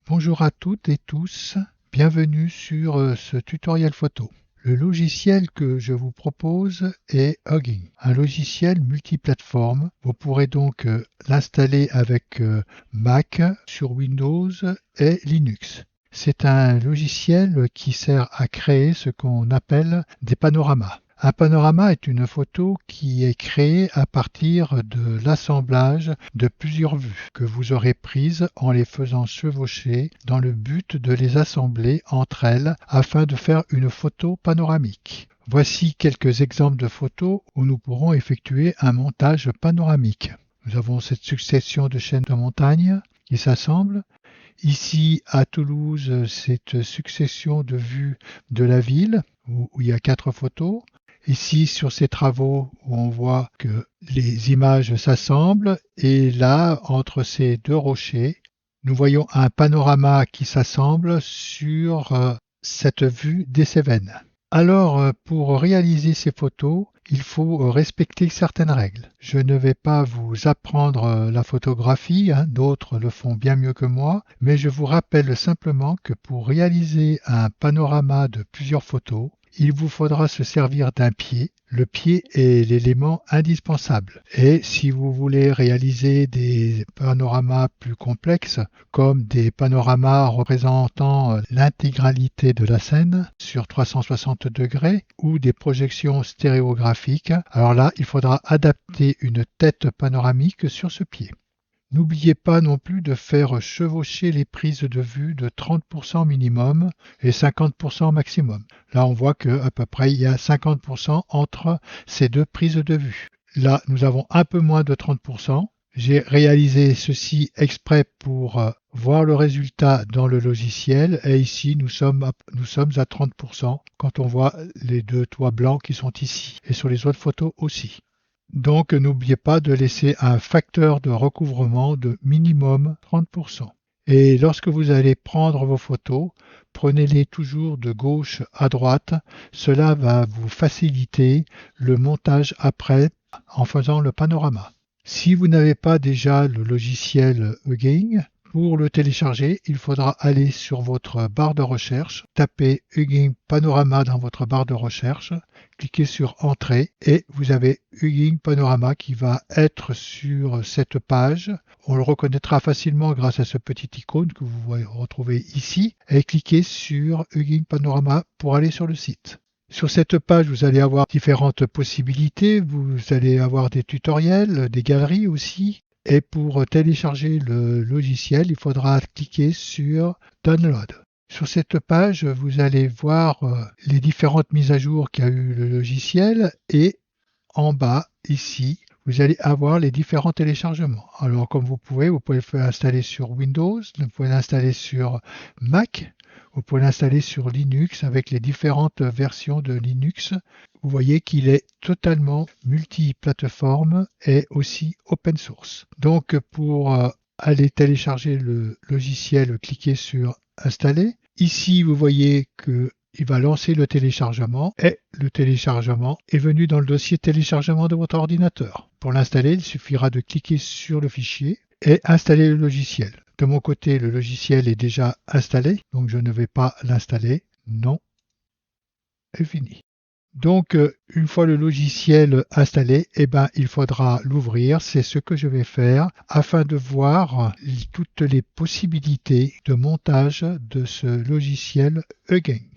Bonjour à toutes et tous, bienvenue sur ce tutoriel photo. Le logiciel que je vous propose est Hugging, un logiciel multiplateforme. Vous pourrez donc l'installer avec Mac, sur Windows et Linux. C'est un logiciel qui sert à créer ce qu'on appelle des panoramas. Un panorama est une photo qui est créée à partir de l'assemblage de plusieurs vues que vous aurez prises en les faisant chevaucher dans le but de les assembler entre elles afin de faire une photo panoramique. Voici quelques exemples de photos où nous pourrons effectuer un montage panoramique. Nous avons cette succession de chaînes de montagnes qui s'assemblent. Ici, à Toulouse, cette succession de vues de la ville où il y a 4 photos. Ici, sur ces travaux où on voit que les images s'assemblent, et là, entre ces deux rochers, nous voyons un panorama qui s'assemble sur cette vue des Cévennes. Alors, pour réaliser ces photos, il faut respecter certaines règles. Je ne vais pas vous apprendre la photographie, d'autres le font bien mieux que moi, mais je vous rappelle simplement que pour réaliser un panorama de plusieurs photos, il vous faudra se servir d'un pied. Le pied est l'élément indispensable. Et si vous voulez réaliser des panoramas plus complexes, comme des panoramas représentant l'intégralité de la scène sur 360 degrés ou des projections stéréographiques, alors là, il faudra adapter une tête panoramique sur ce pied. N'oubliez pas non plus de faire chevaucher les prises de vue de 30% minimum et 50% maximum. Là, on voit qu'à peu près, il y a 50% entre ces deux prises de vue. Là, nous avons un peu moins de 30%. J'ai réalisé ceci exprès pour voir le résultat dans le logiciel. Et ici, nous sommes à 30% quand on voit les deux toits blancs qui sont ici. Et sur les autres photos aussi. Donc, n'oubliez pas de laisser un facteur de recouvrement de minimum 30%. Et lorsque vous allez prendre vos photos, prenez-les toujours de gauche à droite. Cela va vous faciliter le montage après en faisant le panorama. Si vous n'avez pas déjà le logiciel Hugging, pour le télécharger, il faudra aller sur votre barre de recherche, taper Hugging Panorama dans votre barre de recherche, cliquez sur Entrée et vous avez Hugging Panorama qui va être sur cette page. On le reconnaîtra facilement grâce à ce petit icône que vous retrouvez ici et cliquez sur Hugging Panorama pour aller sur le site. Sur cette page, vous allez avoir différentes possibilités. Vous allez avoir des tutoriels, des galeries aussi. Et pour télécharger le logiciel, il faudra cliquer sur Download. Sur cette page, vous allez voir les différentes mises à jour qu'a eu le logiciel et en bas, ici, vous allez avoir les différents téléchargements. Alors, comme vous pouvez le faire installer sur Windows, vous pouvez l'installer sur Mac, vous pouvez l'installer sur Linux avec les différentes versions de Linux. Vous voyez qu'il est totalement multiplateforme et aussi open source. Donc pour aller télécharger le logiciel, cliquez sur Installer. Ici, vous voyez qu'il va lancer le téléchargement et le téléchargement est venu dans le dossier téléchargement de votre ordinateur. Pour l'installer, il suffira de cliquer sur le fichier et installer le logiciel. De mon côté, le logiciel est déjà installé, donc je ne vais pas l'installer. Non. Et fini. Donc, une fois le logiciel installé, il faudra l'ouvrir. C'est ce que je vais faire afin de voir toutes les possibilités de montage de ce logiciel Hugging.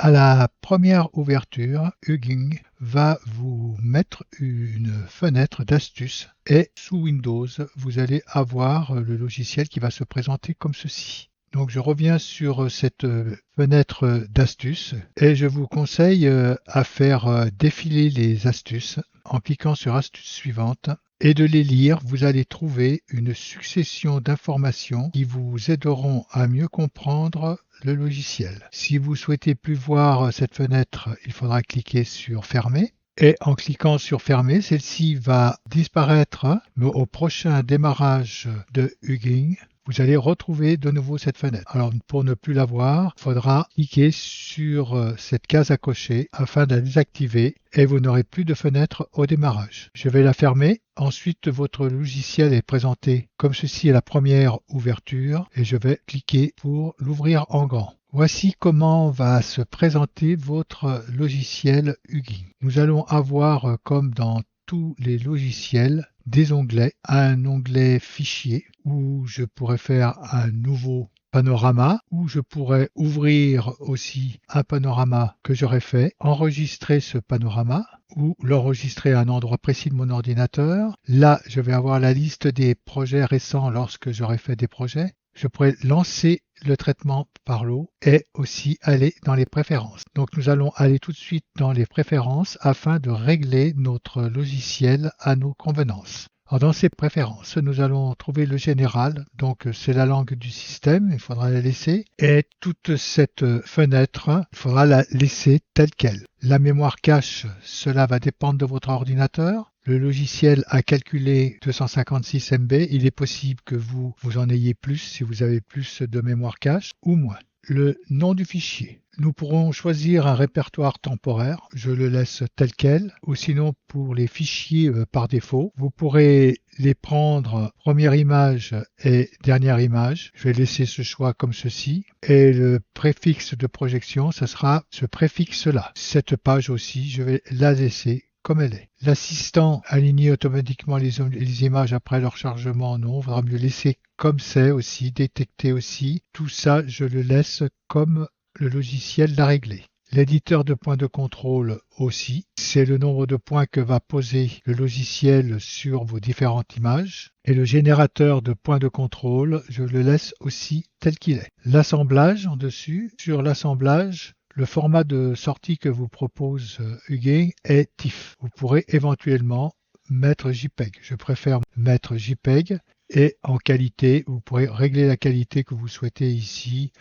À la première ouverture, Hugging va vous mettre une fenêtre d'astuces et sous Windows, vous allez avoir le logiciel qui va se présenter comme ceci. Donc je reviens sur cette fenêtre d'astuces et je vous conseille à faire défiler les astuces en cliquant sur astuces suivantes et de les lire. Vous allez trouver une succession d'informations qui vous aideront à mieux comprendre le logiciel. Si vous souhaitez plus voir cette fenêtre, il faudra cliquer sur Fermer. Et en cliquant sur Fermer, celle-ci va disparaître, mais au prochain démarrage de Hugging, vous allez retrouver de nouveau cette fenêtre. Alors pour ne plus la voir, il faudra cliquer sur cette case à cocher afin de la désactiver et vous n'aurez plus de fenêtre au démarrage. Je vais la fermer. Ensuite, votre logiciel est présenté comme ceci à la première ouverture et je vais cliquer pour l'ouvrir en grand. Voici comment va se présenter votre logiciel Hugging. Nous allons avoir, comme dans tous les logiciels, des onglets. Un onglet fichier où je pourrais faire un nouveau panorama, où je pourrais ouvrir aussi un panorama que j'aurais fait, enregistrer ce panorama ou l'enregistrer à un endroit précis de mon ordinateur. Là, je vais avoir la liste des projets récents lorsque j'aurai fait des projets. Je pourrais lancer le traitement par l'eau et aussi aller dans les préférences. Donc nous allons aller tout de suite dans les préférences afin de régler notre logiciel à nos convenances. Alors dans ces préférences, nous allons trouver le général, donc c'est la langue du système, il faudra la laisser, et toute cette fenêtre, il faudra la laisser telle qu'elle. La mémoire cache, cela va dépendre de votre ordinateur. Le logiciel a calculé 256 MB, il est possible que vous en ayez plus si vous avez plus de mémoire cache ou moins. Le nom du fichier. Nous pourrons choisir un répertoire temporaire, je le laisse tel quel, ou sinon pour les fichiers par défaut, vous pourrez les prendre première image et dernière image. Je vais laisser ce choix comme ceci. Et le préfixe de projection, ce sera ce préfixe-là. Cette page aussi, je vais la laisser comme elle est. L'assistant aligne automatiquement les images après leur chargement, non, il faudra mieux laisser comme c'est aussi, détecter aussi. Tout ça, je le laisse comme le logiciel l'a réglé. L'éditeur de points de contrôle aussi, c'est le nombre de points que va poser le logiciel sur vos différentes images. Et le générateur de points de contrôle, je le laisse aussi tel qu'il est. L'assemblage en dessus, sur l'assemblage, le format de sortie que vous propose Hugging est TIFF. Vous pourrez éventuellement mettre JPEG. Je préfère mettre JPEG. Et en qualité, vous pourrez régler la qualité que vous souhaitez ici,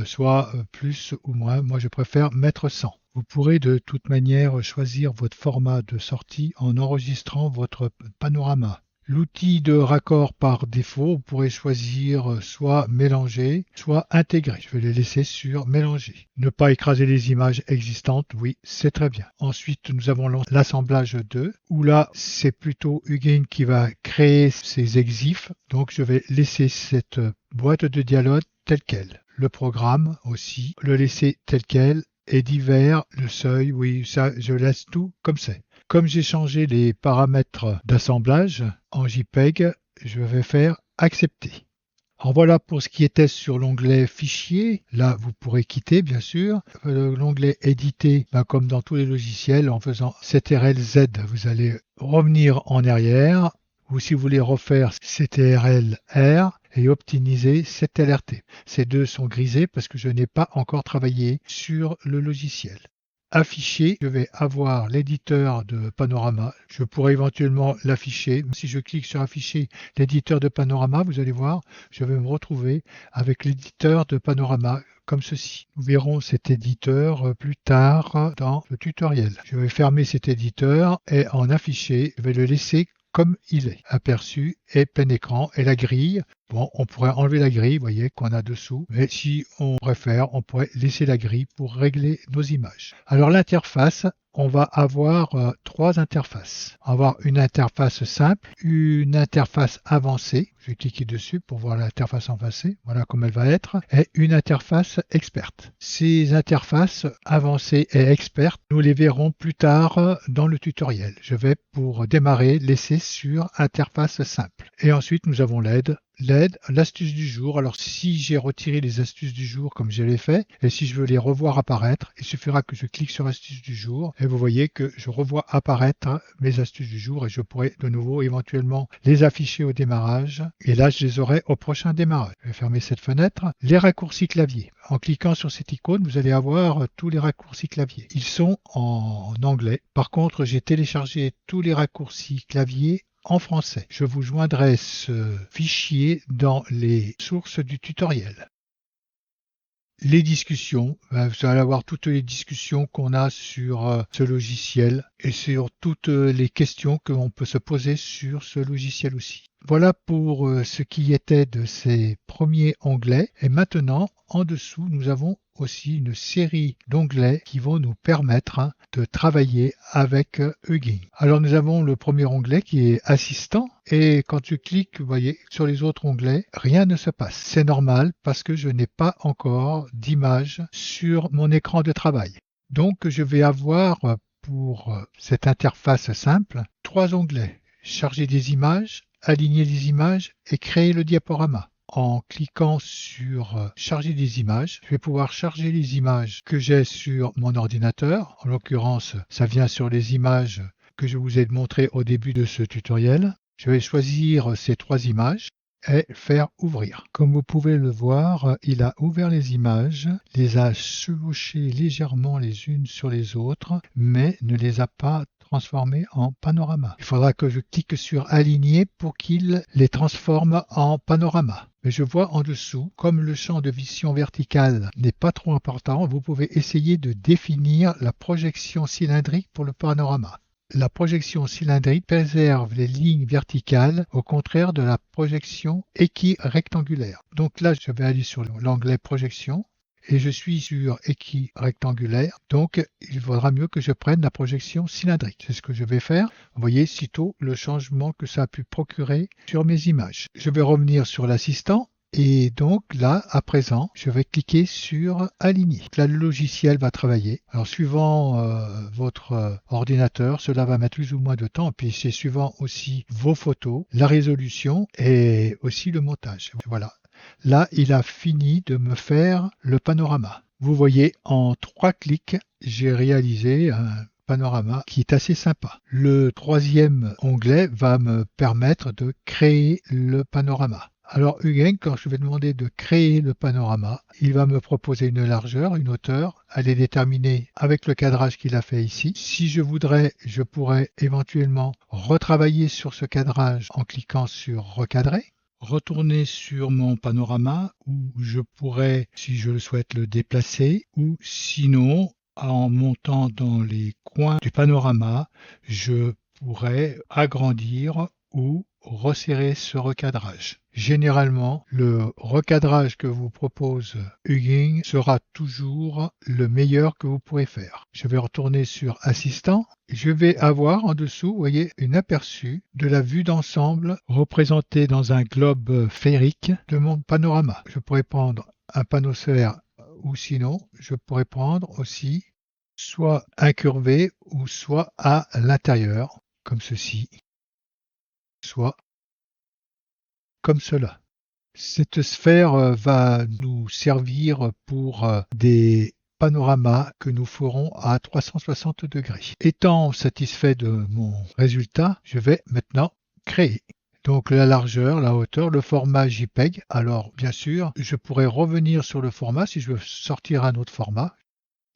soit plus ou moins. Moi, je préfère mettre 100. Vous pourrez de toute manière choisir votre format de sortie en enregistrant votre panorama. L'outil de raccord par défaut, vous pourrez choisir soit mélanger, soit intégrer. Je vais les laisser sur mélanger. Ne pas écraser les images existantes, oui, c'est très bien. Ensuite, nous avons l'assemblage 2, où là, c'est plutôt Hugging qui va créer ses exifs. Donc, je vais laisser cette boîte de dialogue telle quelle. Le programme aussi, le laisser tel quel. Et divers, le seuil, oui, ça, je laisse tout comme c'est. Comme j'ai changé les paramètres d'assemblage en JPEG, je vais faire accepter. Alors voilà pour ce qui était sur l'onglet fichier. Là, vous pourrez quitter, bien sûr. L'onglet éditer, comme dans tous les logiciels, en faisant CTRL Z, vous allez revenir en arrière. Ou si vous voulez refaire CTRL R et optimiser CTRL-T. Ces deux sont grisés parce que je n'ai pas encore travaillé sur le logiciel. Afficher, je vais avoir l'éditeur de panorama. Je pourrais éventuellement l'afficher. Si je clique sur afficher l'éditeur de panorama, vous allez voir, je vais me retrouver avec l'éditeur de panorama comme ceci. Nous verrons cet éditeur plus tard dans le tutoriel. Je vais fermer cet éditeur et en afficher, je vais le laisser comme il est. Aperçu et plein écran et la grille. Bon, on pourrait enlever la grille, vous voyez, qu'on a dessous. Mais si on préfère, on pourrait laisser la grille pour régler nos images. Alors l'interface, on va avoir trois interfaces. On va avoir une interface simple, une interface avancée. Je vais cliquer dessus pour voir l'interface avancée. Voilà comme elle va être. Et une interface experte. Ces interfaces avancées et expertes, nous les verrons plus tard dans le tutoriel. Je vais, pour démarrer, laisser sur interface simple. Et ensuite, nous avons l'aide. L'aide, l'astuce du jour. Alors si j'ai retiré les astuces du jour comme je l'ai fait, et si je veux les revoir apparaître, il suffira que je clique sur astuces du jour et vous voyez que je revois apparaître mes astuces du jour et je pourrai de nouveau éventuellement les afficher au démarrage. Et là, je les aurai au prochain démarrage. Je vais fermer cette fenêtre. Les raccourcis clavier. En cliquant sur cette icône, vous allez avoir tous les raccourcis clavier. Ils sont en anglais. Par contre, j'ai téléchargé tous les raccourcis clavier en français. Je vous joindrai ce fichier dans les sources du tutoriel. Les discussions, vous allez avoir toutes les discussions qu'on a sur ce logiciel et sur toutes les questions que l'on peut se poser sur ce logiciel aussi. Voilà pour ce qui était de ces premiers onglets. Et maintenant, en dessous, nous avons aussi une série d'onglets qui vont nous permettre de travailler avec Hugging. Alors nous avons le premier onglet qui est Assistant. Et quand je clique, vous voyez, sur les autres onglets, rien ne se passe. C'est normal parce que je n'ai pas encore d'image sur mon écran de travail. Donc je vais avoir pour cette interface simple 3 onglets. Charger des images, aligner les images et créer le diaporama. En cliquant sur charger des images, je vais pouvoir charger les images que j'ai sur mon ordinateur. En l'occurrence, ça vient sur les images que je vous ai montrées au début de ce tutoriel. Je vais choisir ces 3 images et faire ouvrir. Comme vous pouvez le voir, il a ouvert les images, les a chevauchées légèrement les unes sur les autres, mais ne les a pas transformées en panorama. Il faudra que je clique sur aligner pour qu'il les transforme en panorama. Mais je vois en dessous, comme le champ de vision verticale n'est pas trop important, vous pouvez essayer de définir la projection cylindrique pour le panorama. La projection cylindrique préserve les lignes verticales, au contraire de la projection équirectangulaire. Donc là, je vais aller sur l'onglet projection et je suis sur équirectangulaire. Donc, il vaudra mieux que je prenne la projection cylindrique. C'est ce que je vais faire. Vous voyez sitôt le changement que ça a pu procurer sur mes images. Je vais revenir sur l'assistant. Et donc là, à présent, je vais cliquer sur Aligner. Là, le logiciel va travailler. Alors, suivant votre ordinateur, cela va mettre plus ou moins de temps. Et puis, c'est suivant aussi vos photos, la résolution et aussi le montage. Voilà. Là, il a fini de me faire le panorama. Vous voyez, en 3 clics, j'ai réalisé un panorama qui est assez sympa. Le 3e onglet va me permettre de créer le panorama. Alors Hugging, quand je vais demander de créer le panorama, il va me proposer une largeur, une hauteur, à les déterminer avec le cadrage qu'il a fait ici. Si je voudrais, je pourrais éventuellement retravailler sur ce cadrage en cliquant sur recadrer. Retourner sur mon panorama où je pourrais, si je le souhaite, le déplacer ou sinon, en montant dans les coins du panorama, je pourrais agrandir ou resserrer ce recadrage. Généralement, le recadrage que vous propose Hugging sera toujours le meilleur que vous pourrez faire. Je vais retourner sur Assistant. Je vais avoir en dessous, vous voyez, un aperçu de la vue d'ensemble représentée dans un globe sphérique de mon panorama. Je pourrais prendre un panneau sphère ou sinon, je pourrais prendre aussi soit incurvé ou soit à l'intérieur, comme ceci, soit comme cela. Cette sphère va nous servir pour des panoramas que nous ferons à 360 degrés. Étant satisfait de mon résultat, je vais maintenant créer. Donc la largeur, la hauteur, le format JPEG. Alors bien sûr, je pourrais revenir sur le format si je veux sortir un autre format.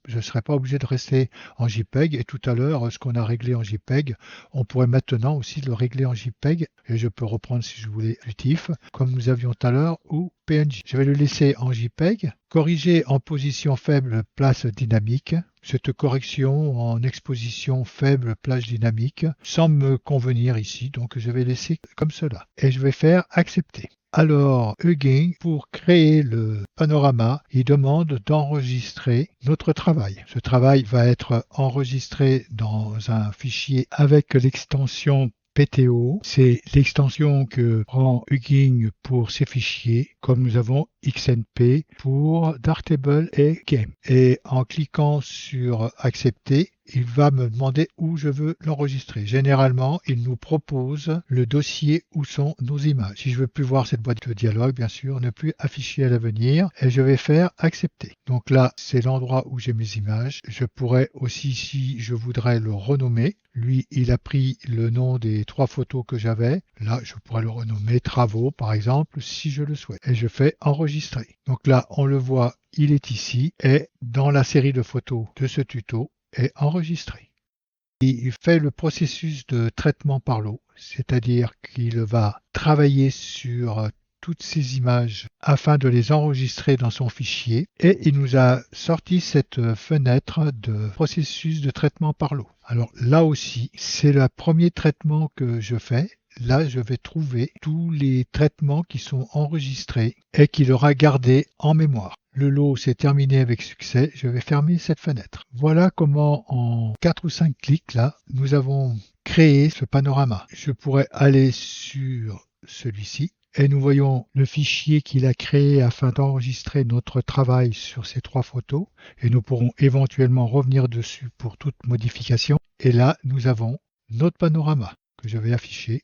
Je ne serai pas obligé de rester en JPEG et tout à l'heure, ce qu'on a réglé en JPEG, on pourrait maintenant aussi le régler en JPEG et je peux reprendre si je voulais du TIFF comme nous avions tout à l'heure ou PNG. Je vais le laisser en JPEG, corriger en position faible place dynamique. Cette correction en exposition faible plage dynamique semble me convenir ici, donc je vais laisser comme cela et je vais faire accepter. Alors, Hugging, pour créer le panorama, il demande d'enregistrer notre travail. Ce travail va être enregistré dans un fichier avec l'extension PTO. C'est l'extension que prend Hugging pour ces fichiers, comme nous avons XNP pour Darktable et Game. Et en cliquant sur Accepter, il va me demander où je veux l'enregistrer. Généralement, il nous propose le dossier où sont nos images. Si je veux plus voir cette boîte de dialogue, bien sûr, ne plus afficher à l'avenir, et je vais faire accepter. Donc là, c'est l'endroit où j'ai mes images. Je pourrais aussi, si je voudrais le renommer, lui, il a pris le nom des 3 photos que j'avais. Là, je pourrais le renommer travaux, par exemple, si je le souhaite. Et je fais enregistrer. Donc là, on le voit, il est ici, et dans la série de photos de ce tuto, est enregistré. Il fait le processus de traitement par l'eau, c'est-à-dire qu'il va travailler sur toutes ces images afin de les enregistrer dans son fichier et il nous a sorti cette fenêtre de processus de traitement par l'eau. Alors là aussi, c'est le premier traitement que je fais. là je vais trouver tous les traitements qui sont enregistrés et qu'il aura gardé en mémoire. Le lot s'est terminé avec succès, je vais fermer cette fenêtre. Voilà comment en 4 ou 5 clics là, nous avons créé ce panorama. Je pourrais aller sur celui-ci et nous voyons le fichier qu'il a créé afin d'enregistrer notre travail sur ces 3 photos et nous pourrons éventuellement revenir dessus pour toute modification. Et là, nous avons notre panorama que je vais afficher.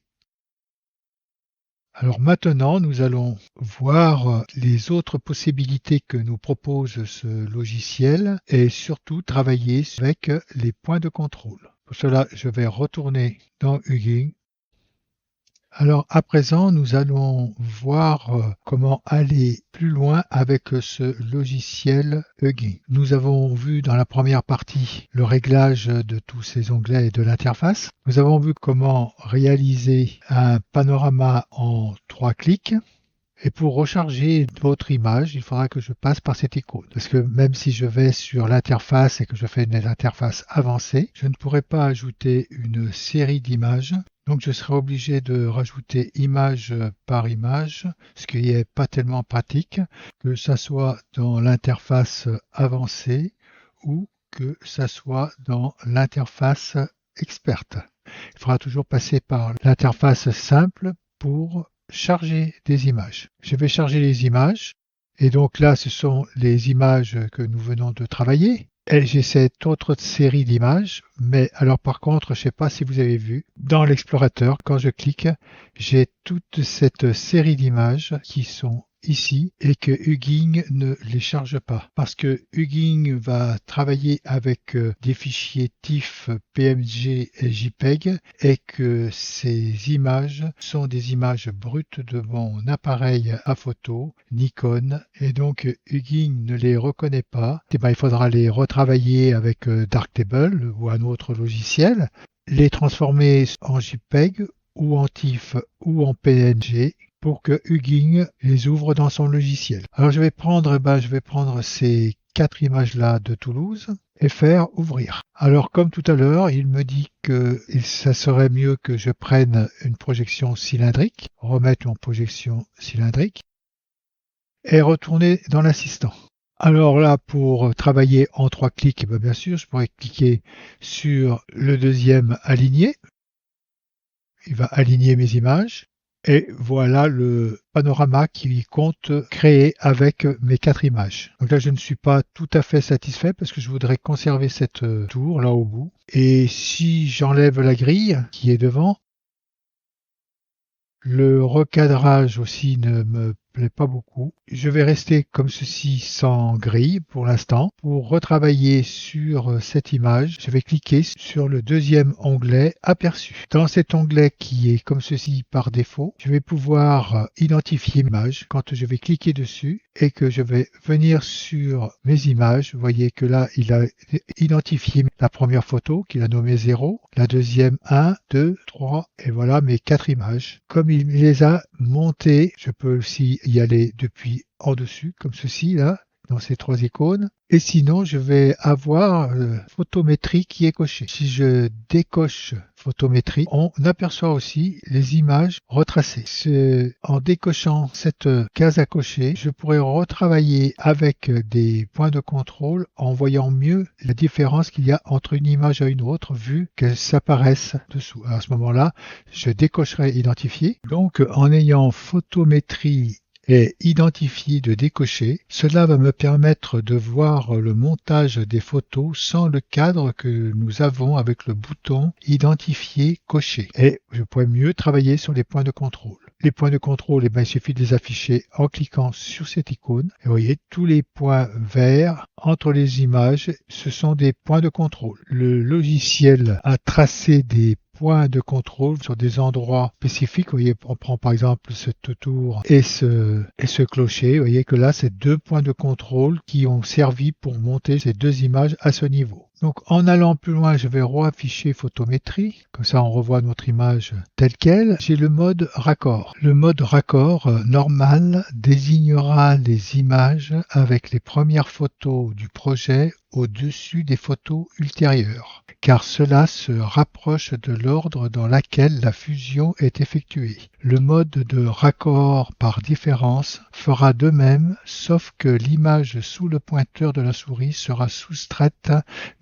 Alors maintenant, nous allons voir les autres possibilités que nous propose ce logiciel et surtout travailler avec les points de contrôle. Pour cela, je vais retourner dans Hugging. Alors à présent, nous allons voir comment aller plus loin avec ce logiciel Hugging. Nous avons vu dans la première partie le réglage de tous ces onglets et de l'interface. Nous avons vu comment réaliser un panorama en 3 clics. Et pour recharger votre image, il faudra que je passe par cette icône. Parce que même si je vais sur l'interface et que je fais une interface avancée, je ne pourrai pas ajouter une série d'images. Donc je serai obligé de rajouter image par image, ce qui n'est pas tellement pratique, que ça soit dans l'interface avancée ou que ça soit dans l'interface experte. Il faudra toujours passer par l'interface simple pour charger des images. Je vais charger les images et donc là ce sont les images que nous venons de travailler. Et j'ai cette autre série d'images, mais alors par contre, je ne sais pas si vous avez vu, dans l'explorateur, quand je clique, j'ai toute cette série d'images qui sont ici et que Hugging ne les charge pas. Parce que Hugging va travailler avec des fichiers TIFF, PNG et JPEG et que ces images sont des images brutes de mon appareil à photo Nikon et donc Hugging ne les reconnaît pas. Et ben, il faudra les retravailler avec Darktable ou un autre logiciel, les transformer en JPEG ou en TIFF ou en PNG pour que Hugging les ouvre dans son logiciel. Alors je vais prendre ces 4 images-là de Toulouse et faire ouvrir. Alors comme tout à l'heure, il me dit que ça serait mieux que je prenne une projection cylindrique, remettre en projection cylindrique et retourner dans l'assistant. Alors là, pour travailler en 3 clics, bien sûr, je pourrais cliquer sur le deuxième aligné. Il va aligner mes images. Et voilà le panorama qui compte créer avec mes 4 images. Donc là, je ne suis pas tout à fait satisfait parce que je voudrais conserver cette tour là au bout. Et si j'enlève la grille qui est devant, le recadrage aussi ne me plaît pas beaucoup. Je vais rester comme ceci sans grille pour l'instant. Pour retravailler sur cette image, je vais cliquer sur le deuxième onglet aperçu. Dans cet onglet qui est comme ceci par défaut, je vais pouvoir identifier l'image quand je vais cliquer dessus et que je vais venir sur mes images. Vous voyez que là, il a identifié la première photo qu'il a nommée 0, la deuxième 1, 2, 3 et voilà mes 4 images. Comme il les a montées, je peux aussi y aller depuis en dessus, comme ceci là, dans ces 3 icônes. Et sinon, je vais avoir photométrie qui est cochée. Si je décoche photométrie, on aperçoit aussi les images retracées. En décochant cette case à cocher, je pourrais retravailler avec des points de contrôle en voyant mieux la différence qu'il y a entre une image et une autre, vu qu'elles s'apparaissent dessous. Alors à ce moment-là, je décocherai identifier. Donc, en ayant photométrie et identifié de décocher, cela va me permettre de voir le montage des photos sans le cadre que nous avons avec le bouton identifier cocher. Et je pourrais mieux travailler sur les points de contrôle. Les points de contrôle, il suffit de les afficher en cliquant sur cette icône. Et vous voyez, tous les points verts entre les images, ce sont des points de contrôle. Le logiciel a tracé des points de contrôle sur des endroits spécifiques. Vous voyez, on prend par exemple cette tour et ce clocher. Vous voyez que là, c'est 2 points de contrôle qui ont servi pour monter ces 2 images à ce niveau. Donc en allant plus loin, je vais réafficher photométrie. Comme ça, on revoit notre image telle qu'elle. J'ai le mode raccord. Le mode raccord normal désignera les images avec les premières photos du projet au-dessus des photos ultérieures, car cela se rapproche de l'ordre dans lequel la fusion est effectuée. Le mode de raccord par différence fera de même, sauf que l'image sous le pointeur de la souris sera soustraite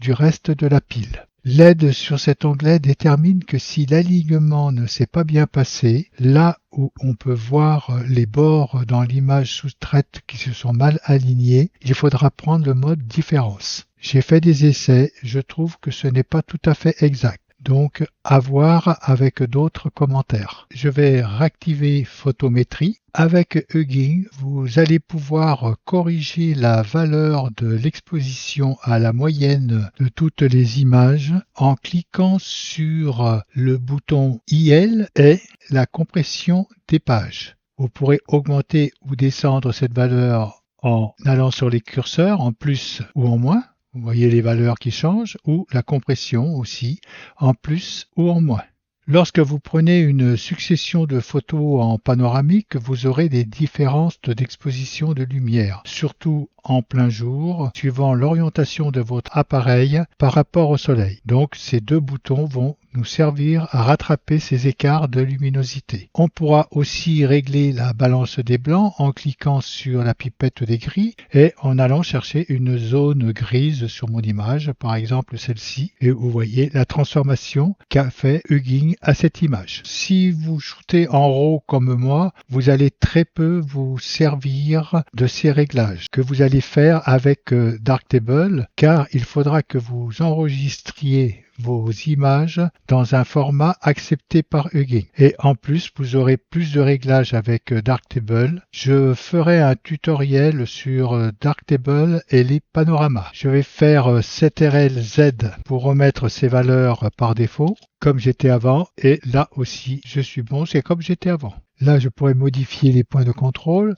du reste de la pile. L'aide sur cet onglet détermine que si l'alignement ne s'est pas bien passé, là où on peut voir les bords dans l'image soustraite qui se sont mal alignés, il faudra prendre le mode différence. J'ai fait des essais, je trouve que ce n'est pas tout à fait exact. Donc, à voir avec d'autres commentaires. Je vais réactiver photométrie. Avec Hugging, vous allez pouvoir corriger la valeur de l'exposition à la moyenne de toutes les images en cliquant sur le bouton IL et la compression des pages. Vous pourrez augmenter ou descendre cette valeur en allant sur les curseurs en plus ou en moins. Vous voyez les valeurs qui changent, ou la compression aussi, en plus ou en moins. Lorsque vous prenez une succession de photos en panoramique, vous aurez des différences d'exposition de lumière, surtout en plein jour, suivant l'orientation de votre appareil par rapport au soleil. Donc ces deux boutons vont nous servir à rattraper ces écarts de luminosité. On pourra aussi régler la balance des blancs en cliquant sur la pipette des gris et en allant chercher une zone grise sur mon image, par exemple celle-ci, et vous voyez la transformation qu'a fait Hugging à cette image. Si vous shootez en RAW comme moi, vous allez très peu vous servir de ces réglages que vous allez faire avec Darktable, car il faudra que vous enregistriez vos images dans un format accepté par Hugging. Et en plus, vous aurez plus de réglages avec Darktable. Je ferai un tutoriel sur Darktable et les panoramas. Je vais faire CTRL-Z pour remettre ces valeurs par défaut, comme j'étais avant. Et là aussi, je suis bon, c'est comme j'étais avant. Là, je pourrais modifier les points de contrôle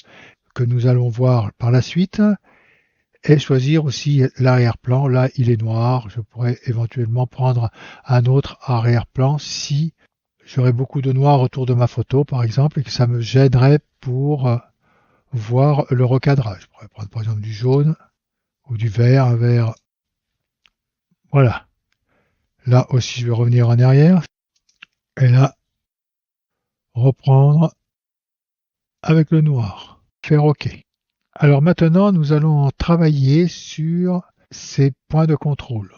que nous allons voir par la suite. Et choisir aussi l'arrière-plan. Là, il est noir. Je pourrais éventuellement prendre un autre arrière-plan si j'aurais beaucoup de noir autour de ma photo, par exemple, et que ça me gênerait pour voir le recadrage. Je pourrais prendre par exemple du jaune ou du vert, un vert. Voilà. Là aussi, je vais revenir en arrière. Et là, reprendre avec le noir. Faire OK. Alors maintenant, nous allons travailler sur ces points de contrôle.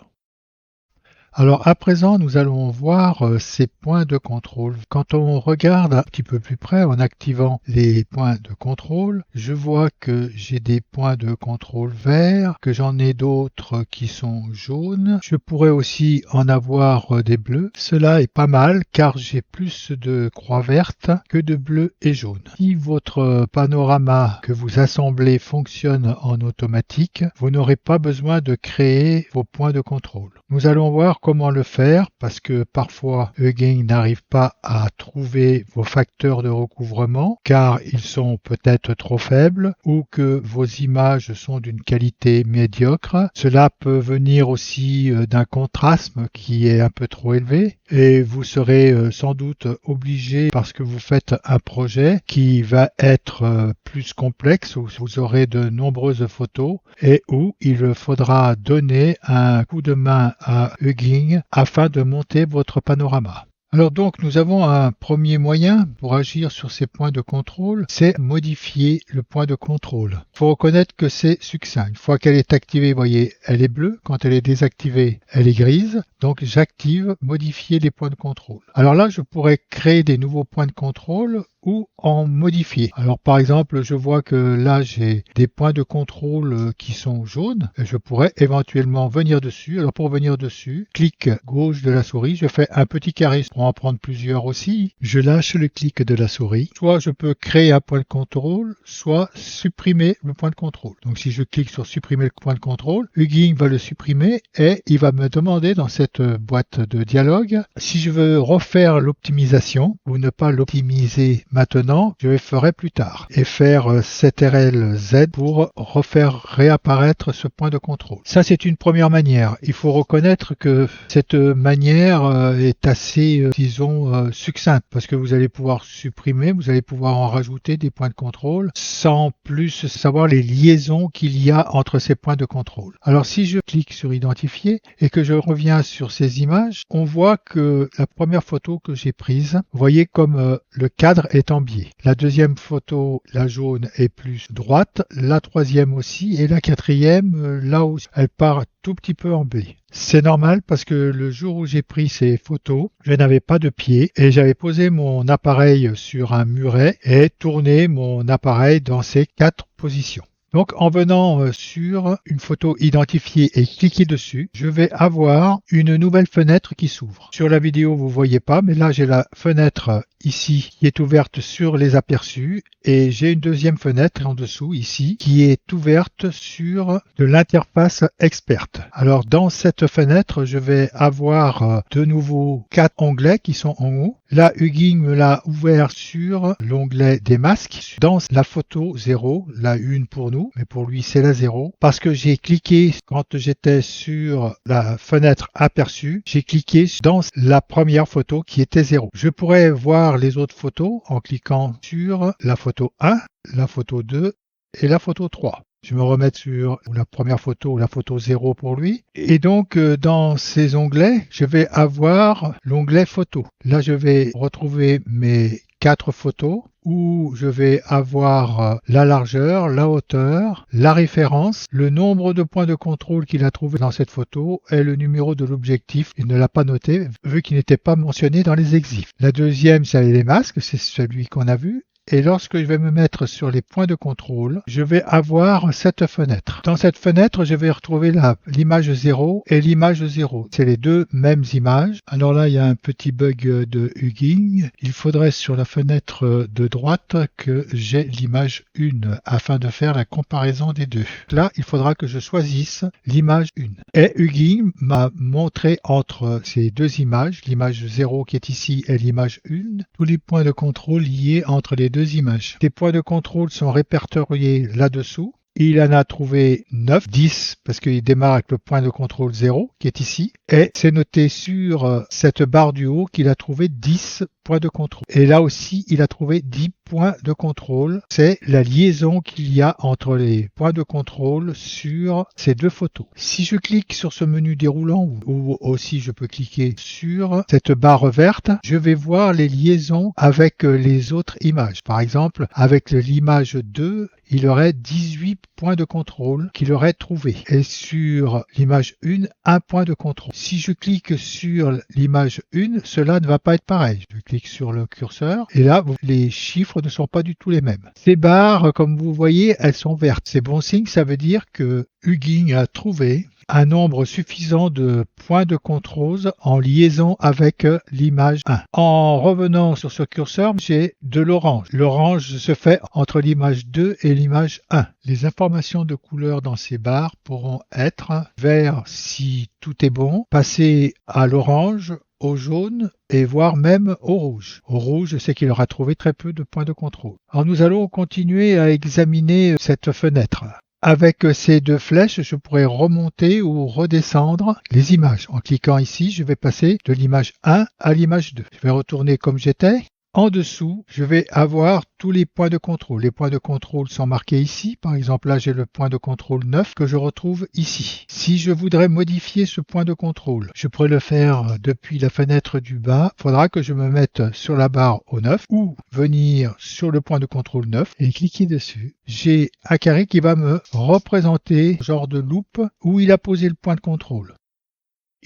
Alors à présent, nous allons voir ces points de contrôle. Quand on regarde un petit peu plus près en activant les points de contrôle, je vois que j'ai des points de contrôle verts, que j'en ai d'autres qui sont jaunes. Je pourrais aussi en avoir des bleus. Cela est pas mal car j'ai plus de croix vertes que de bleu et jaune. Si votre panorama que vous assemblez fonctionne en automatique, vous n'aurez pas besoin de créer vos points de contrôle. Nous allons voir comment le faire parce que parfois Hugging n'arrive pas à trouver vos facteurs de recouvrement car ils sont peut-être trop faibles ou que vos images sont d'une qualité médiocre. Cela peut venir aussi d'un contraste qui est un peu trop élevé et vous serez sans doute obligé parce que vous faites un projet qui va être plus complexe où vous aurez de nombreuses photos et où il faudra donner un coup de main à Hugging afin de monter votre panorama. Alors donc nous avons un premier moyen pour agir sur ces points de contrôle, c'est modifier le point de contrôle. Il faut reconnaître que c'est succinct. Une fois qu'elle est activée, vous voyez, elle est bleue. Quand elle est désactivée, elle est grise. Donc j'active modifier les points de contrôle. Alors là, je pourrais créer des nouveaux points de contrôle ou en modifier. Alors par exemple, je vois que là j'ai des points de contrôle qui sont jaunes. Et je pourrais éventuellement venir dessus. Alors pour venir dessus, clic gauche de la souris, je fais un petit carré pour en prendre plusieurs aussi. Je lâche le clic de la souris. Soit je peux créer un point de contrôle, soit supprimer le point de contrôle. Donc si je clique sur supprimer le point de contrôle, Hugging va le supprimer et il va me demander dans cette boîte de dialogue si je veux refaire l'optimisation ou ne pas l'optimiser maintenant, je les ferai plus tard. Et faire CTRL Z pour refaire réapparaître ce point de contrôle. Ça, c'est une première manière. Il faut reconnaître que cette manière est assez, disons, succincte, parce que vous allez pouvoir supprimer, vous allez pouvoir en rajouter des points de contrôle, sans plus savoir les liaisons qu'il y a entre ces points de contrôle. Alors si je clique sur identifier et que je reviens sur ces images, on voit que la première photo que j'ai prise, vous voyez comme le cadre est en biais. La deuxième photo, la jaune, est plus droite, la troisième aussi, et la quatrième, là aussi, elle part tout petit peu en biais. C'est normal parce que le jour où j'ai pris ces photos, je n'avais pas de pied et j'avais posé mon appareil sur un muret et tourné mon appareil dans ces 4 positions. Donc en venant sur une photo identifiée et cliquer dessus, je vais avoir une nouvelle fenêtre qui s'ouvre. Sur la vidéo, vous ne voyez pas, mais là j'ai la fenêtre ici qui est ouverte sur les aperçus et j'ai une deuxième fenêtre en dessous ici qui est ouverte sur de l'interface experte. Alors dans cette fenêtre, je vais avoir de nouveau 4 onglets qui sont en haut. Là, Hugging me l'a ouvert sur l'onglet des masques dans la photo 0, la 1 pour nous, mais pour lui c'est la 0, parce que j'ai cliqué quand j'étais sur la fenêtre aperçue, j'ai cliqué dans la première photo qui était 0. Je pourrais voir les autres photos en cliquant sur la photo 1, la photo 2 et la photo 3. Je me remets sur la première photo, la photo 0 pour lui. Et donc, dans ces onglets, je vais avoir l'onglet photo. Là, je vais retrouver mes 4 photos où je vais avoir la largeur, la hauteur, la référence, le nombre de points de contrôle qu'il a trouvé dans cette photo et le numéro de l'objectif. Il ne l'a pas noté vu qu'il n'était pas mentionné dans les exifs. La deuxième, c'est les masques, c'est celui qu'on a vu. Et lorsque je vais me mettre sur les points de contrôle, je vais avoir cette fenêtre. Dans cette fenêtre, je vais retrouver l'image 0 et l'image 0. C'est les deux mêmes images. Alors là, il y a un petit bug de Hugging. Il faudrait sur la fenêtre de droite que j'ai l'image 1 afin de faire la comparaison des deux. Là, il faudra que je choisisse l'image 1. Et Hugging m'a montré entre ces deux images, l'image 0 qui est ici et l'image 1, tous les points de contrôle liés entre les deux images. Ces points de contrôle sont répertoriés là-dessous. Il en a trouvé 9, 10 parce qu'il démarre avec le point de contrôle 0 qui est ici. Et c'est noté sur cette barre du haut qu'il a trouvé 10 points de contrôle. Et là aussi, il a trouvé 10 points de contrôle. C'est la liaison qu'il y a entre les points de contrôle sur ces deux photos. Si je clique sur ce menu déroulant ou aussi je peux cliquer sur cette barre verte, je vais voir les liaisons avec les autres images. Par exemple, avec l'image 2, il aurait 18 points de contrôle qu'il aurait trouvé. Et sur l'image 1, un point de contrôle. Si je clique sur l'image 1, cela ne va pas être pareil. Je clique sur le curseur et là, les chiffres ne sont pas du tout les mêmes. Ces barres, comme vous voyez, elles sont vertes. C'est bon signe, ça veut dire que Hugging a trouvé un nombre suffisant de points de contrôle en liaison avec l'image 1. En revenant sur ce curseur, j'ai de l'orange. L'orange se fait entre l'image 2 et l'image 1. Les informations de couleur dans ces barres pourront être vert si tout est bon, passer à l'orange, au jaune et voire même au rouge. Au rouge, c'est qu'il aura trouvé très peu de points de contrôle. Alors nous allons continuer à examiner cette fenêtre. Avec ces deux flèches, je pourrais remonter ou redescendre les images. En cliquant ici, je vais passer de l'image 1 à l'image 2. Je vais retourner comme j'étais. En dessous, je vais avoir tous les points de contrôle. Les points de contrôle sont marqués ici. Par exemple, là, j'ai le point de contrôle 9 que je retrouve ici. Si je voudrais modifier ce point de contrôle, je pourrais le faire depuis la fenêtre du bas. Il faudra que je me mette sur la barre au 9 ou venir sur le point de contrôle 9 et cliquer dessus. J'ai un carré qui va me représenter genre de loupe où il a posé le point de contrôle.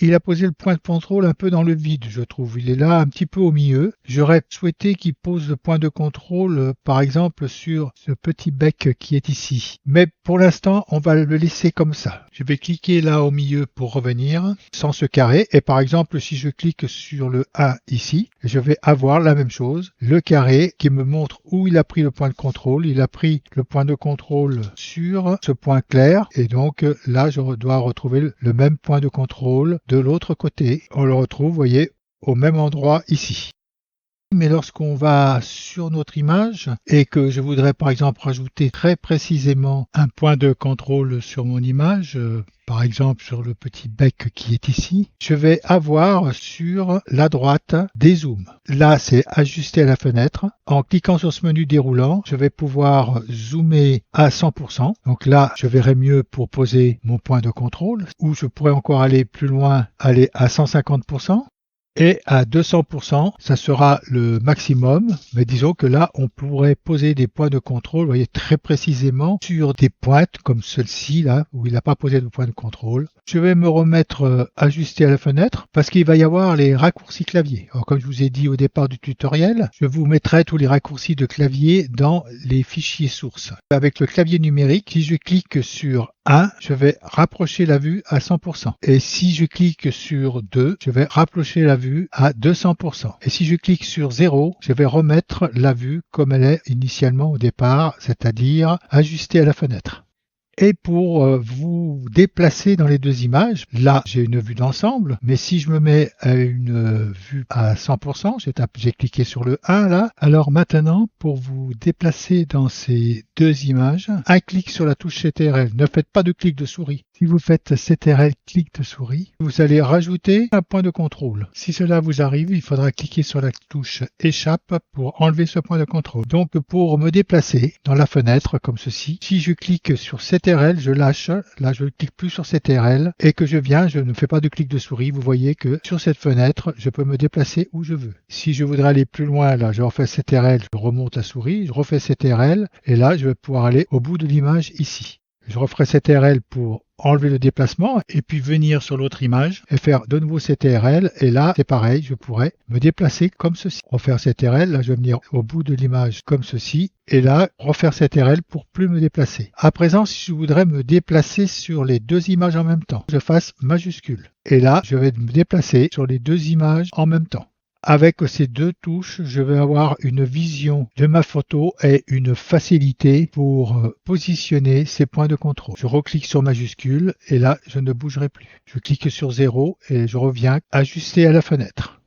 Il a posé le point de contrôle un peu dans le vide, je trouve. Il est là, un petit peu au milieu. J'aurais souhaité qu'il pose le point de contrôle, par exemple, sur ce petit bec qui est ici. Mais pour l'instant, on va le laisser comme ça. Je vais cliquer là au milieu pour revenir, sans ce carré. Et par exemple, si je clique sur le 1 ici, je vais avoir la même chose. Le carré qui me montre où il a pris le point de contrôle. Il a pris le point de contrôle sur ce point clair. Et donc là, je dois retrouver le même point de contrôle de l'autre côté. On le retrouve, vous voyez, au même endroit ici. Mais lorsqu'on va sur notre image et que je voudrais par exemple rajouter très précisément un point de contrôle sur mon image, par exemple sur le petit bec qui est ici, je vais avoir sur la droite des zooms. Là, c'est ajuster à la fenêtre. En cliquant sur ce menu déroulant, je vais pouvoir zoomer à 100%. Donc là, je verrai mieux pour poser mon point de contrôle, ou je pourrais encore aller plus loin, aller à 150%. Et à 200%, ça sera le maximum, mais disons que là, on pourrait poser des points de contrôle, vous voyez, très précisément sur des pointes comme celle-ci, là, où il n'a pas posé de point de contrôle. Je vais me remettre ajusté à la fenêtre parce qu'il va y avoir les raccourcis clavier. Alors, comme je vous ai dit au départ du tutoriel, je vous mettrai tous les raccourcis de clavier dans les fichiers sources. Avec le clavier numérique, si je clique sur 1, je vais rapprocher la vue à 100%. Et si je clique sur 2, je vais rapprocher la vue à 200%. Et si je clique sur 0, je vais remettre la vue comme elle est initialement au départ, c'est-à-dire ajustée à la fenêtre. Et pour vous déplacer dans les deux images, là j'ai une vue d'ensemble, mais si je me mets à une vue à 100%, j'ai cliqué sur le 1 là, alors maintenant pour vous déplacer dans ces deux images, un clic sur la touche CTRL, ne faites pas de clic de souris. Si vous faites CTRL clic de souris, vous allez rajouter un point de contrôle. Si cela vous arrive, il faudra cliquer sur la touche échappe pour enlever ce point de contrôle. Donc pour me déplacer dans la fenêtre comme ceci, si je clique sur CTRL, je lâche, là je ne clique plus sur CTRL et que je viens, je ne fais pas de clic de souris, vous voyez que sur cette fenêtre, je peux me déplacer où je veux. Si je voudrais aller plus loin, là je refais CTRL, je remonte la souris, je refais CTRL et là je vais pouvoir aller au bout de l'image ici. Je referai CTRL pour enlever le déplacement et puis venir sur l'autre image et faire de nouveau CTRL et là c'est pareil, je pourrais me déplacer comme ceci. Refaire CTRL, là je vais venir au bout de l'image comme ceci et là refaire CTRL pour plus me déplacer. À présent, si je voudrais me déplacer sur les deux images en même temps, je fasse majuscule et là je vais me déplacer sur les deux images en même temps. Avec ces deux touches, je vais avoir une vision de ma photo et une facilité pour positionner ces points de contrôle. Je reclique sur majuscule et là, je ne bougerai plus. Je clique sur 0 et je reviens ajuster à la fenêtre.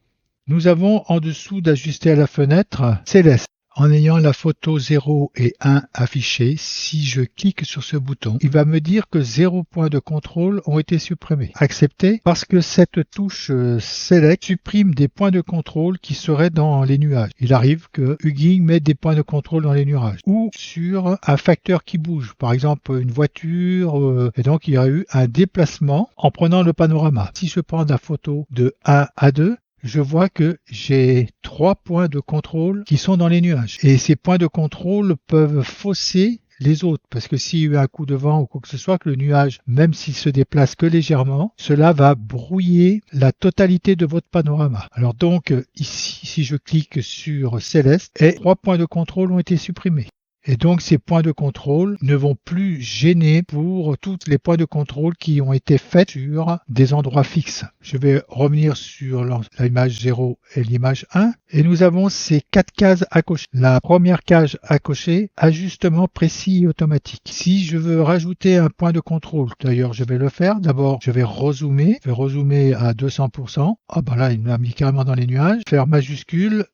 Nous avons en dessous d'ajuster à la fenêtre Céleste. En ayant la photo 0 et 1 affichée, si je clique sur ce bouton, il va me dire que 0 points de contrôle ont été supprimés. Accepter parce que cette touche Select supprime des points de contrôle qui seraient dans les nuages. Il arrive que Hugging mette des points de contrôle dans les nuages ou sur un facteur qui bouge, par exemple une voiture, et donc il y a eu un déplacement en prenant le panorama. Si je prends la photo de 1 à 2, je vois que j'ai 3 points de contrôle qui sont dans les nuages. Et ces points de contrôle peuvent fausser les autres, parce que s'il y a eu un coup de vent ou quoi que ce soit, que le nuage, même s'il se déplace que légèrement, cela va brouiller la totalité de votre panorama. Alors donc, ici, si je clique sur Céleste, 3 points de contrôle ont été supprimés. Et donc ces points de contrôle ne vont plus gêner pour tous les points de contrôle qui ont été faits sur des endroits fixes. Je vais revenir sur l'image 0 et l'image 1 et nous avons ces 4 cases à cocher. La première case à cocher, ajustement précis et automatique. Si je veux rajouter un point de contrôle, d'ailleurs je vais le faire, d'abord je vais rezoomer, à 200%. Ah ben là il m'a mis carrément dans les nuages. Faire majuscule,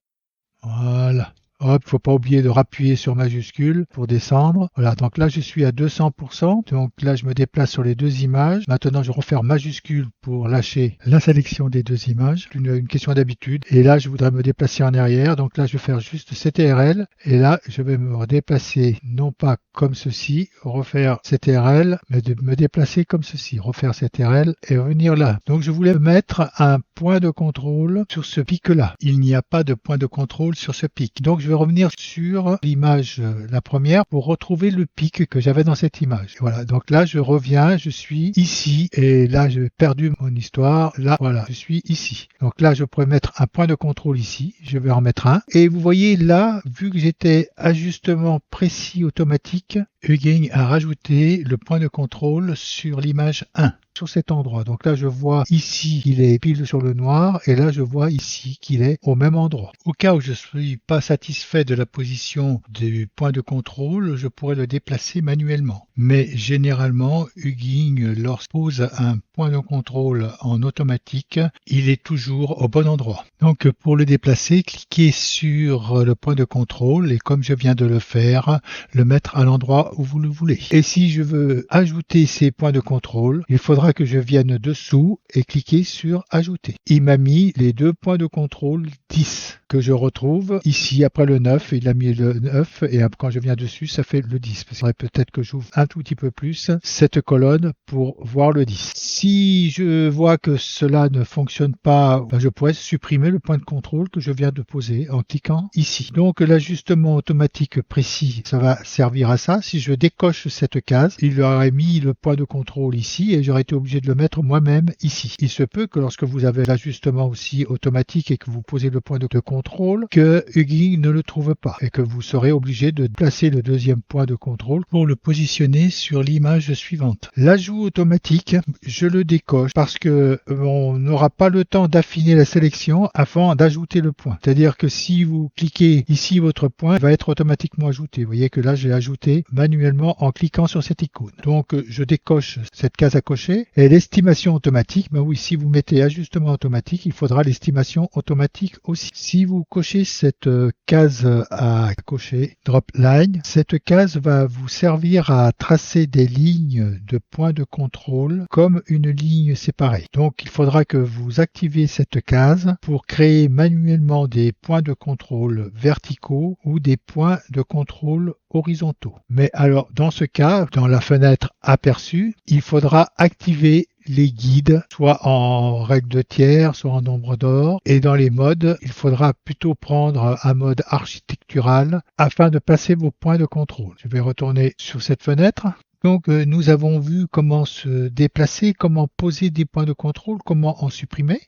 voilà. Hop, faut pas oublier de rappuyer sur majuscule pour descendre. Voilà, donc là je suis à 200%. Donc là je me déplace sur les deux images. Maintenant je refaire majuscule pour lâcher la sélection des deux images. Une question d'habitude. Et là je voudrais me déplacer en arrière. Donc là je vais faire juste CTRL. Et là je vais me déplacer non pas comme ceci, refaire CTRL, mais de me déplacer comme ceci. Refaire CTRL et revenir là. Donc je voulais mettre un point de contrôle sur ce pic là. Il n'y a pas de point de contrôle sur ce pic. Donc je vais revenir sur l'image, la première, pour retrouver le pic que j'avais dans cette image. Voilà, donc là je reviens, je suis ici, et là j'ai perdu mon histoire, là voilà, je suis ici. Donc là je pourrais mettre un point de contrôle ici, je vais en mettre un, et vous voyez là, vu que j'étais ajustement précis automatique, Hugging a rajouté le point de contrôle sur l'image 1, sur cet endroit. Donc là, je vois ici qu'il est pile sur le noir, et là, je vois ici qu'il est au même endroit. Au cas où je ne suis pas satisfait de la position du point de contrôle, je pourrais le déplacer manuellement. Mais généralement, Hugging, lorsqu'il pose un point de contrôle en automatique, il est toujours au bon endroit. Donc pour le déplacer, cliquez sur le point de contrôle et comme je viens de le faire, le mettre à l'endroit où vous le voulez. Et si je veux ajouter ces points de contrôle, il faudra que je vienne dessous et cliquer sur ajouter. Il m'a mis les deux points de contrôle 10 que je retrouve ici après le 9. Il a mis le 9 et quand je viens dessus, ça fait le 10. Peut-être que j'ouvre un tout petit peu plus cette colonne pour voir le 10. Si je vois que cela ne fonctionne pas, je pourrais supprimer le point de contrôle que je viens de poser en cliquant ici. Donc l'ajustement automatique précis, ça va servir à ça. Si je décoche cette case, il aurait mis le point de contrôle ici et j'aurais été obligé de le mettre moi-même ici. Il se peut que lorsque vous avez l'ajustement aussi automatique et que vous posez le point de contrôle, que Hugging ne le trouve pas et que vous serez obligé de placer le deuxième point de contrôle pour le positionner sur l'image suivante. L'ajout automatique, je le décoche parce que on n'aura pas le temps d'affiner la sélection avant d'ajouter le point. C'est-à-dire que si vous cliquez ici, votre point va être automatiquement ajouté. Vous voyez que là, j'ai ajouté manuellement en cliquant sur cette icône. Donc, je décoche cette case à cocher. Et l'estimation automatique, oui, si vous mettez ajustement automatique, il faudra l'estimation automatique aussi. Si vous cochez cette case à cocher, drop line, cette case va vous servir à tracer des lignes de points de contrôle comme une ligne séparée. Donc, il faudra que vous activez cette case pour créer manuellement des points de contrôle verticaux ou des points de contrôle horizontaux. Mais alors, dans ce cas, dans la fenêtre aperçue, il faudra activer les guides, soit en règle de tiers, soit en nombre d'or. Et dans les modes, il faudra plutôt prendre un mode architectural afin de passer vos points de contrôle. Je vais retourner sur cette fenêtre. Donc, nous avons vu comment se déplacer, comment poser des points de contrôle, comment en supprimer.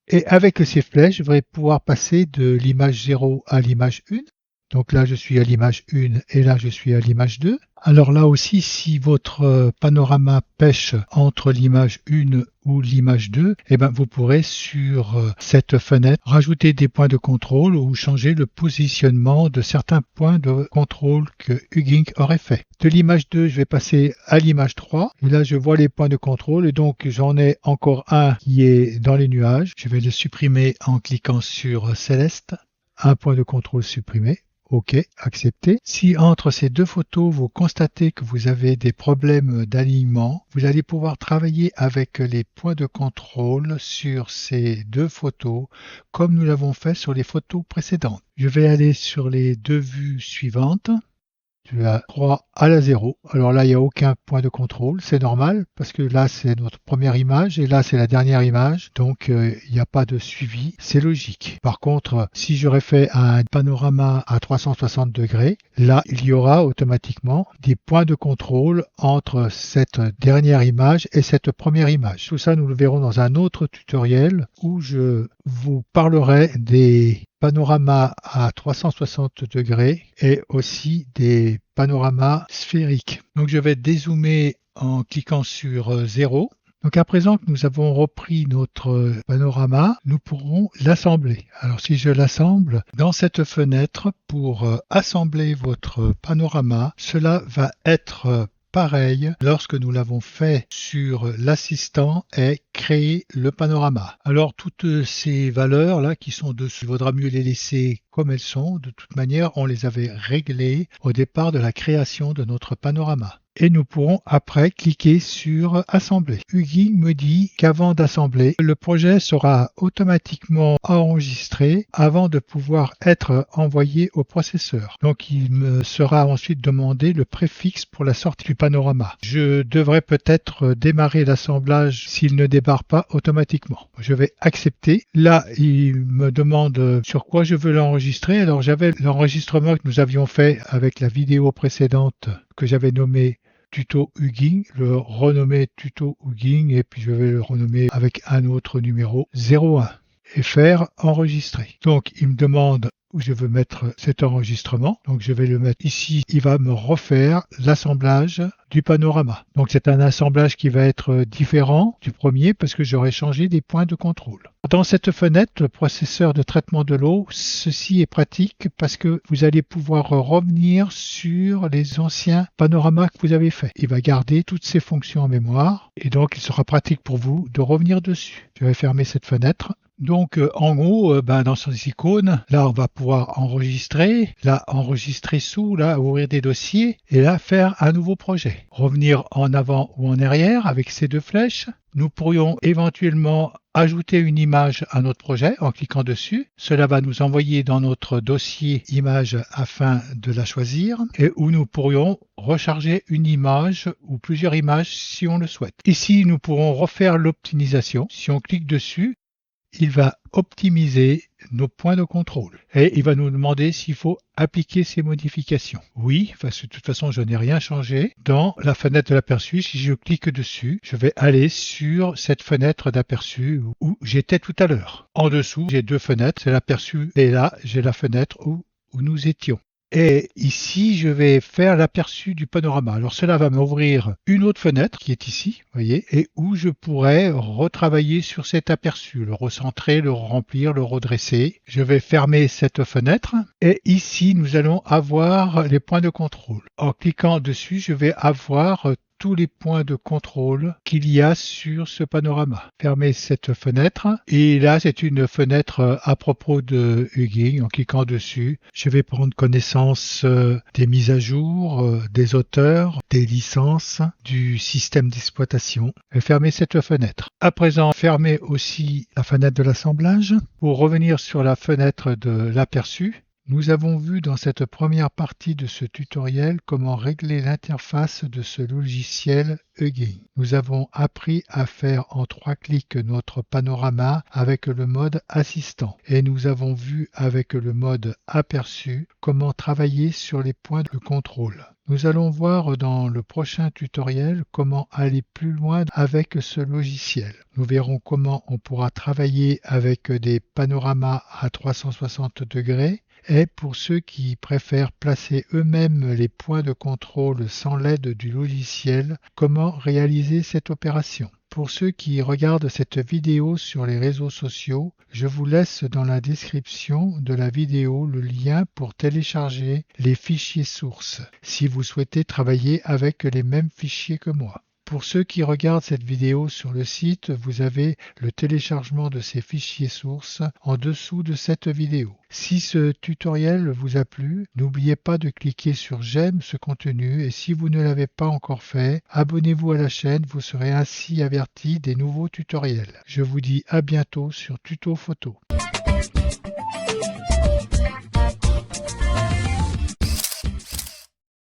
Et avec ces flèches, je vais pouvoir passer de l'image 0 à l'image 1. Donc là, je suis à l'image 1 et là, je suis à l'image 2. Alors là aussi, si votre panorama pêche entre l'image 1 ou l'image 2, vous pourrez sur cette fenêtre rajouter des points de contrôle ou changer le positionnement de certains points de contrôle que Hugging aurait fait. De l'image 2, je vais passer à l'image 3. Et là, je vois les points de contrôle et donc j'en ai encore un qui est dans les nuages. Je vais le supprimer en cliquant sur Céleste. Un point de contrôle supprimé. OK, accepté. Si entre ces deux photos, vous constatez que vous avez des problèmes d'alignement, vous allez pouvoir travailler avec les points de contrôle sur ces deux photos, comme nous l'avons fait sur les photos précédentes. Je vais aller sur les deux vues suivantes. De la 3 à la 0. Alors là, il n'y a aucun point de contrôle. C'est normal parce que là, c'est notre première image et là, c'est la dernière image. Donc, il n'y a pas de suivi. C'est logique. Par contre, si j'aurais fait un panorama à 360 degrés, là, il y aura automatiquement des points de contrôle entre cette dernière image et cette première image. Tout ça, nous le verrons dans un autre tutoriel où je vous parlerai des panoramas à 360 degrés et aussi des panoramas sphériques. Donc je vais dézoomer en cliquant sur 0. Donc à présent que nous avons repris notre panorama, nous pourrons l'assembler. Alors si je l'assemble dans cette fenêtre pour assembler votre panorama, cela va être pareil lorsque nous l'avons fait sur l'assistant et créer le panorama. Alors toutes ces valeurs là qui sont dessus, il vaudra mieux les laisser comme elles sont. De toute manière, on les avait réglées au départ de la création de notre panorama. Et nous pourrons après cliquer sur assembler. Hugging me dit qu'avant d'assembler, le projet sera automatiquement enregistré avant de pouvoir être envoyé au processeur. Donc il me sera ensuite demandé le préfixe pour la sortie du panorama. Je devrais peut-être démarrer l'assemblage s'il ne démarre pas automatiquement. Je vais accepter. Là, il me demande sur quoi je veux l'enregistrer. Alors j'avais l'enregistrement que nous avions fait avec la vidéo précédente que j'avais nommé tuto Hugging, le renommer tuto Hugging et puis je vais le renommer avec un autre numéro 01 et faire enregistrer. Donc il me demande où je veux mettre cet enregistrement. Donc je vais le mettre ici. Il va me refaire l'assemblage du panorama. Donc c'est un assemblage qui va être différent du premier parce que j'aurai changé des points de contrôle. Dans cette fenêtre, le processeur de traitement de l'eau, ceci est pratique parce que vous allez pouvoir revenir sur les anciens panoramas que vous avez faits. Il va garder toutes ces fonctions en mémoire et donc il sera pratique pour vous de revenir dessus. Je vais fermer cette fenêtre. Donc en gros, dans ces icônes, là on va pouvoir enregistrer, là enregistrer sous, là ouvrir des dossiers et là faire un nouveau projet. Revenir en avant ou en arrière avec ces deux flèches. Nous pourrions éventuellement ajouter une image à notre projet en cliquant dessus. Cela va nous envoyer dans notre dossier image afin de la choisir et où nous pourrions recharger une image ou plusieurs images si on le souhaite. Ici, nous pourrons refaire l'optimisation. Si on clique dessus, il va optimiser nos points de contrôle et il va nous demander s'il faut appliquer ces modifications. Oui, parce que de toute façon je n'ai rien changé. Dans la fenêtre de l'aperçu, si je clique dessus, je vais aller sur cette fenêtre d'aperçu où j'étais tout à l'heure. En dessous, j'ai deux fenêtres, c'est l'aperçu et là j'ai la fenêtre où nous étions. Et ici, je vais faire l'aperçu du panorama. Alors cela va m'ouvrir une autre fenêtre qui est ici, vous voyez, et où je pourrais retravailler sur cet aperçu, le recentrer, le remplir, le redresser. Je vais fermer cette fenêtre et ici, nous allons avoir les points de contrôle. En cliquant dessus, je vais avoir tous les points de contrôle qu'il y a sur ce panorama. Fermez cette fenêtre et là c'est une fenêtre à propos de Hugging. En cliquant dessus, je vais prendre connaissance des mises à jour, des auteurs, des licences, du système d'exploitation. Fermez cette fenêtre. À présent, fermez aussi la fenêtre de l'assemblage. Pour revenir sur la fenêtre de l'aperçu, nous avons vu dans cette première partie de ce tutoriel comment régler l'interface de ce logiciel Hugging. Nous avons appris à faire en 3 clics notre panorama avec le mode assistant et nous avons vu avec le mode aperçu comment travailler sur les points de contrôle. Nous allons voir dans le prochain tutoriel comment aller plus loin avec ce logiciel. Nous verrons comment on pourra travailler avec des panoramas à 360 degrés et pour ceux qui préfèrent placer eux-mêmes les points de contrôle sans l'aide du logiciel, comment réaliser cette opération. Pour ceux qui regardent cette vidéo sur les réseaux sociaux, je vous laisse dans la description de la vidéo le lien pour télécharger les fichiers sources si vous souhaitez travailler avec les mêmes fichiers que moi. Pour ceux qui regardent cette vidéo sur le site, vous avez le téléchargement de ces fichiers sources en dessous de cette vidéo. Si ce tutoriel vous a plu, n'oubliez pas de cliquer sur j'aime ce contenu et si vous ne l'avez pas encore fait, abonnez-vous à la chaîne, vous serez ainsi averti des nouveaux tutoriels. Je vous dis à bientôt sur Tuto Photo.